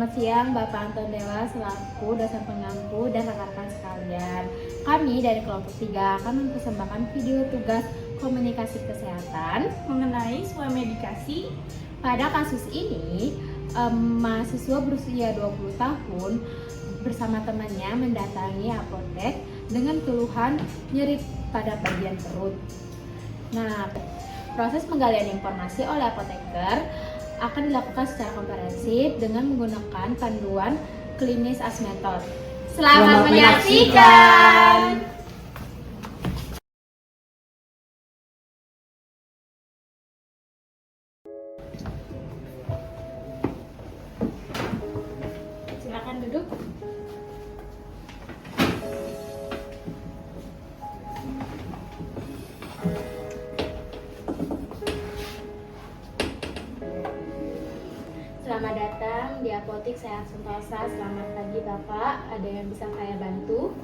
Selamat siang Bapak Anton Dewa selaku dosen pengampu dan rekan-rekan sekalian. Kami dari kelompok 3 akan mempersembahkan video tugas komunikasi kesehatan mengenai swab medikasi. Pada kasus ini, mahasiswa berusia 20 tahun bersama temannya mendatangi apotek dengan keluhan nyeri pada bagian perut. Nah, proses penggalian informasi oleh apoteker akan dilakukan secara komprehensif dengan menggunakan panduan klinis ASMETOD. Selamat menyaksikan! Silakan duduk. Selamat datang di Apotik Sehat Sentosa. Selamat pagi Bapak, ada yang bisa saya bantu?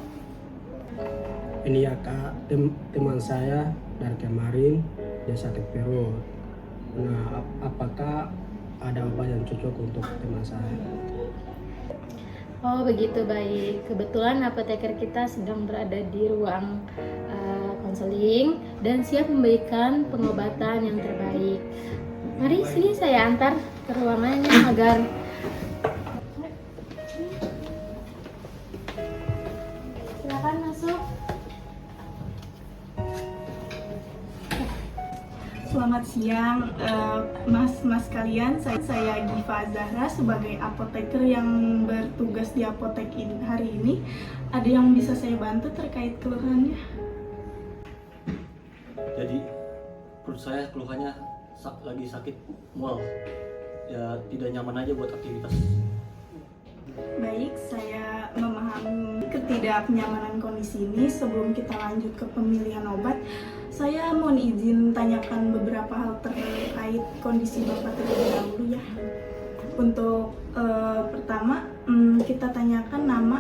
Ini ya Kak, teman saya dari kemarin dia sakit perut. Nah, apakah ada obat yang cocok untuk teman saya? Oh begitu, baik. Kebetulan apoteker kita sedang berada di ruang konseling dan siap memberikan pengobatan yang terbaik. Mari sini saya antar ke ruangannya agar silakan masuk. Selamat siang, mas kalian. Saya Giva Zahra sebagai apoteker yang bertugas di apotek ini hari ini. Ada yang bisa saya bantu terkait keluhannya? Jadi perut saya keluhannya lagi sakit mual, ya tidak nyaman aja buat aktivitas. Baik, saya memahami ketidaknyamanan kondisi ini. Sebelum kita lanjut ke pemilihan obat, saya mohon izin tanyakan beberapa hal terkait kondisi Bapak terlebih dahulu ya. Untuk pertama, kita tanyakan nama,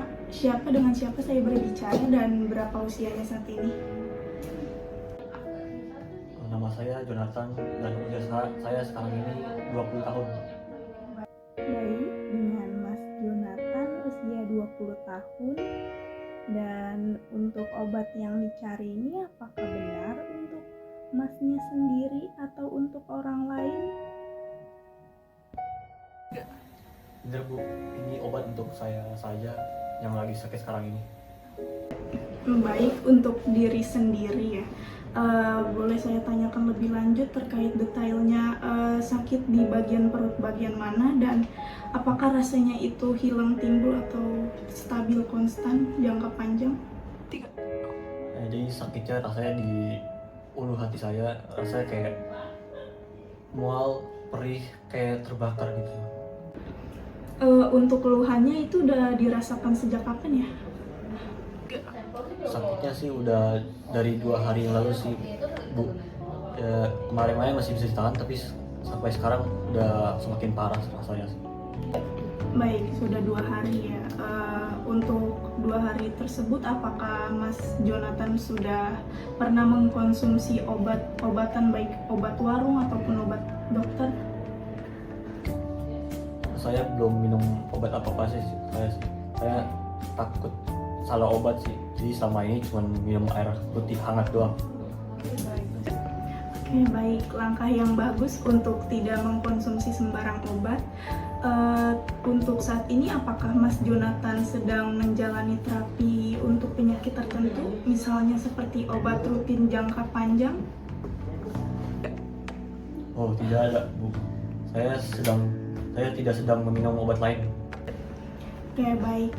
dengan siapa saya berbicara dan berapa usianya saat ini. Nama saya Jonathan dan usia saya sekarang ini 20 tahun. Baik, dengan Mas Jonathan usia 20 tahun. Dan untuk obat yang dicari ini apakah benar untuk Masnya sendiri atau untuk orang lain? Bener Bu, ini obat untuk saya saja yang lagi sakit sekarang ini. Baik, untuk diri sendiri ya. Boleh saya tanyakan lebih lanjut terkait detailnya, sakit di bagian perut bagian mana dan apakah rasanya itu hilang timbul atau stabil konstan jangka panjang? Jadi sakitnya rasanya di ulu hati saya, rasanya kayak mual, perih, kayak terbakar gitu. Untuk keluhannya itu udah dirasakan sejak kapan ya? Sakitnya sih udah dari 2 hari yang lalu sih Bu. Ya, kemarin-kemarin masih bisa ditahan tapi sampai sekarang udah semakin parah rasanya sih. Baik, sudah 2 hari ya. Untuk 2 hari tersebut, apakah Mas Jonathan sudah pernah mengkonsumsi obatan baik obat warung ataupun obat dokter? Saya belum minum obat apa-apa sih. Saya takut salah obat sih. Jadi selama ini cuma minum air putih hangat doang. Oke, baik. Langkah yang bagus untuk tidak mengkonsumsi sembarang obat. Untuk saat ini apakah Mas Jonathan sedang menjalani terapi untuk penyakit tertentu, misalnya seperti obat rutin jangka panjang? Oh, tidak ada, Bu. Saya tidak sedang meminum obat lain. Oke, baik.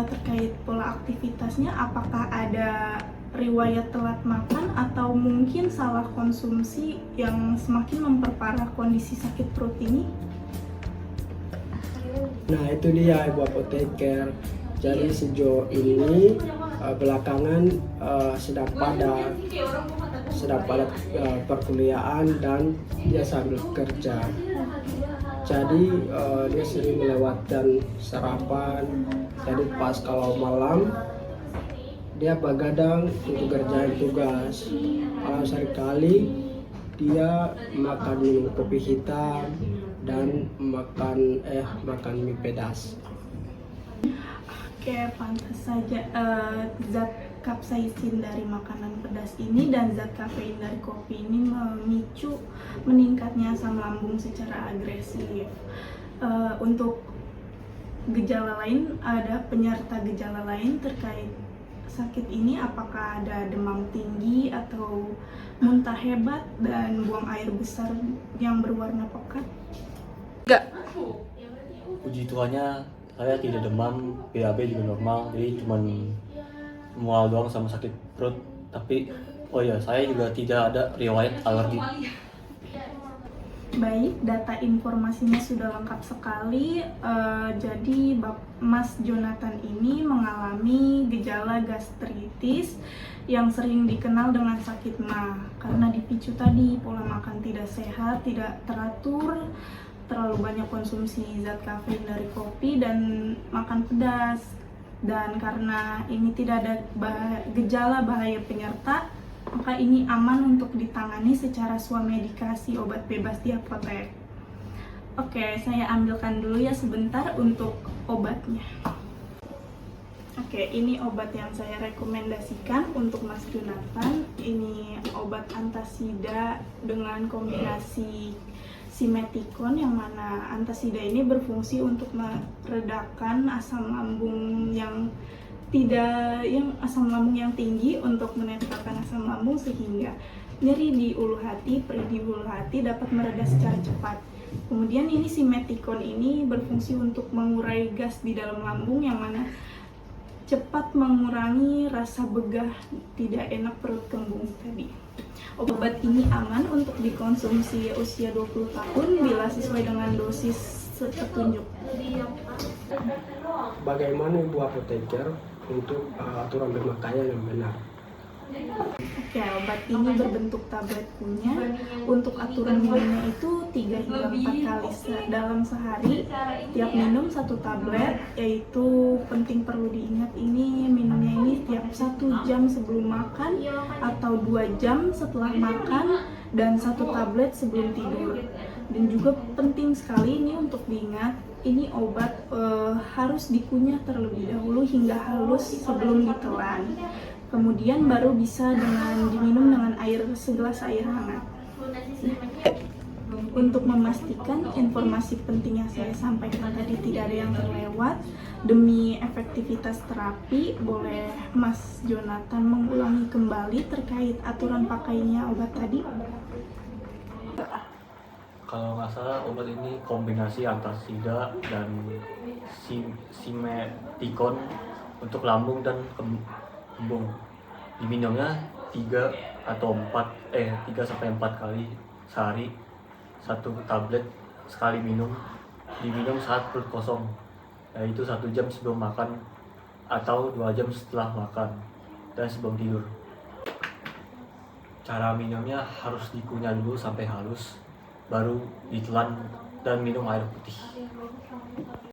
Terkait pola aktivitasnya, apakah ada riwayat telat makan atau mungkin salah konsumsi yang semakin memperparah kondisi sakit perut ini? Nah, itu dia Ibu apoteker. Jadi sejauh ini belakangan sedang pada perkuliahan dan dia sambil kerja. Jadi dia sering melewatkan sarapan. Jadi pas kalau malam dia begadang untuk kerjain tugas. Kalau sekali dia makan minum kopi hitam dan makan mie pedas. Oke, pantas saja zat kapsaisin dari makanan pedas ini dan zat kafein dari kopi ini memicu meningkatnya asam lambung secara agresif. Untuk gejala lain, ada penyerta gejala lain terkait sakit ini, apakah ada demam tinggi atau muntah hebat dan buang air besar yang berwarna pekat? Puji Tuhannya saya tidak demam, BAB juga normal, jadi cuman mual doang sama sakit perut. Tapi oh ya, saya juga tidak ada riwayat alergi. Baik, data informasinya sudah lengkap sekali. Jadi Mas Jonathan ini mengalami gejala gastritis yang sering dikenal dengan sakit MA karena dipicu tadi pola makan tidak sehat, tidak teratur, terlalu banyak konsumsi zat kafein dari kopi dan makan pedas. Dan karena ini tidak ada gejala bahaya penyerta, maka ini aman untuk ditangani secara swamedikasi obat bebas di apotek. Oke, saya ambilkan dulu ya sebentar untuk obatnya. Oke, ini obat yang saya rekomendasikan untuk Mas Jonathan. Ini obat antasida dengan kombinasi simeticon, yang mana antasida ini berfungsi untuk meredakan asam lambung yang tinggi, untuk menetapkan asam lambung sehingga nyeri di ulu hati, perih di ulu hati dapat mereda secara cepat. Kemudian ini simeticon ini berfungsi untuk mengurai gas di dalam lambung, yang mana cepat mengurangi rasa begah, tidak enak perut kembung tadi. Obat ini aman untuk dikonsumsi usia 20 tahun bila sesuai dengan dosis petunjuk. Bagaimana Ibu apoteker untuk aturan pemakaian yang benar? Oke, obat ini berbentuk tablet punya. Untuk aturan minumnya itu 3 hingga 4 kali dalam sehari. Tiap minum 1 tablet, yaitu penting perlu diingat ini minumnya ini tiap 1 jam sebelum makan atau 2 jam setelah makan, dan 1 tablet sebelum tidur. Dan juga penting sekali ini untuk diingat, ini obat harus dikunyah terlebih dahulu hingga halus sebelum ditelan. Kemudian baru bisa diminum dengan segelas air hangat. Untuk memastikan informasi penting yang saya sampaikan tadi tidak ada yang terlewat, demi efektivitas terapi, boleh Mas Jonathan mengulangi kembali terkait aturan pakainya obat tadi? Kalau nggak salah obat ini kombinasi antasida dan simeticon untuk lambung dan kembung. Diminumnya 3 sampai 4 kali sehari. 1 tablet sekali minum, diminum saat perut kosong, yaitu 1 jam sebelum makan atau 2 jam setelah makan dan sebelum tidur. Cara minumnya harus dikunyah dulu sampai halus, baru ditelan dan minum air putih.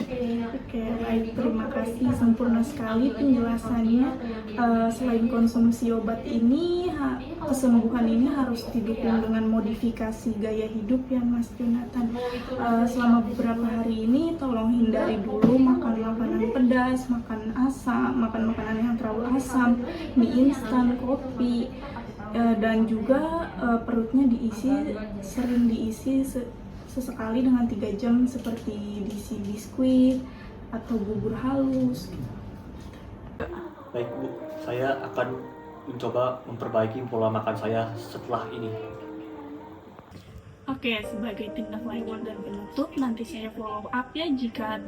Oke, baik, terima kasih, sempurna sekali penjelasannya. Selain konsumsi obat ini, kesembuhan ini harus didukung dengan modifikasi gaya hidup ya Mas Jonathan. Selama beberapa hari ini tolong hindari dulu makan makanan pedas, makan makanan yang terlalu asam, mie instan, kopi, dan juga perutnya sering diisi sesekali dengan 3 jam seperti diisi biskuit atau bubur halus. Baik Bu, saya akan mencoba memperbaiki pola makan saya setelah ini. Oke, sebagai tindak lanjut dan penutup, nanti saya follow up ya jika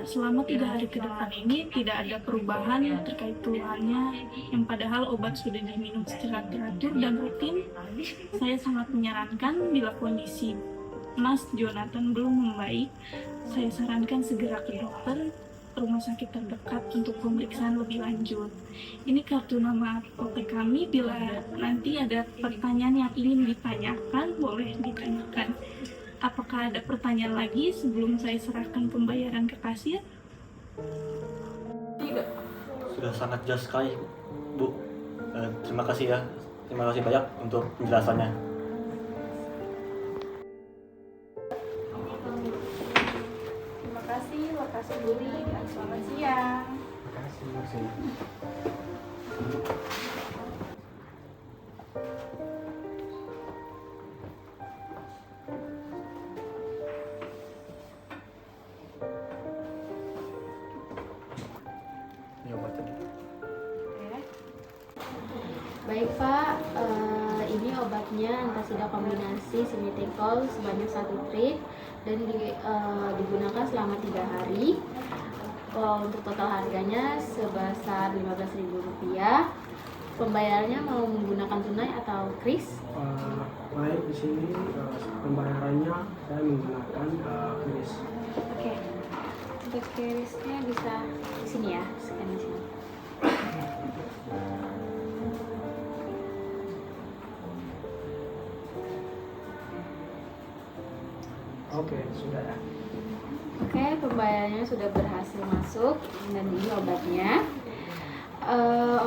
selama 3 hari ke depan ini tidak ada perubahan terkait keluhannya, yang padahal obat sudah diminum secara teratur dan rutin. Saya sangat menyarankan bila kondisi Mas Jonathan belum membaik, saya sarankan segera ke dokter, rumah sakit terdekat untuk pemeriksaan lebih lanjut. Ini kartu nama apotek kami, bila nanti ada pertanyaan yang ingin ditanyakan, boleh ditanyakan. Apakah ada pertanyaan lagi sebelum saya serahkan pembayaran ke kasir? Tidak. Sudah sangat jelas sekali Bu. Terima kasih ya, terima kasih banyak untuk penjelasannya. kasih Budi dan selamat siang. Terima kasih. Ini obatnya. Baik Pak, ini obatnya antasida kombinasi simethicol sebanyak 1 trip dan digunakan selama 3 hari. Untuk total harganya sebesar Rp15.000. Pembayarannya mau menggunakan tunai atau kris? Baik, di sini pembayarannya saya menggunakan kris. Oke, untuk krisnya bisa di sini ya, scan di sini. Oke, sudah ya. Oke, pembayarannya sudah berhasil masuk dan ini obatnya.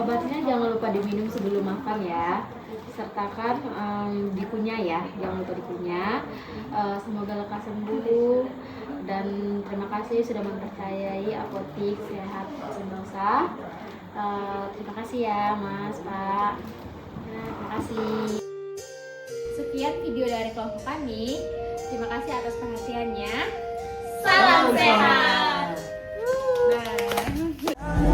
Obatnya jangan lupa diminum sebelum makan ya. Sertakan dikunyah ya, jangan lupa dikunyah. Semoga lekas sembuh dan terima kasih sudah mempercayai Apotik Sehat Sentosa. Terima kasih ya Mas, Pak. Nah, terima kasih. Sekian video dari kelompok kami. Terima kasih atas perhatiannya. Salam sehat. Nah.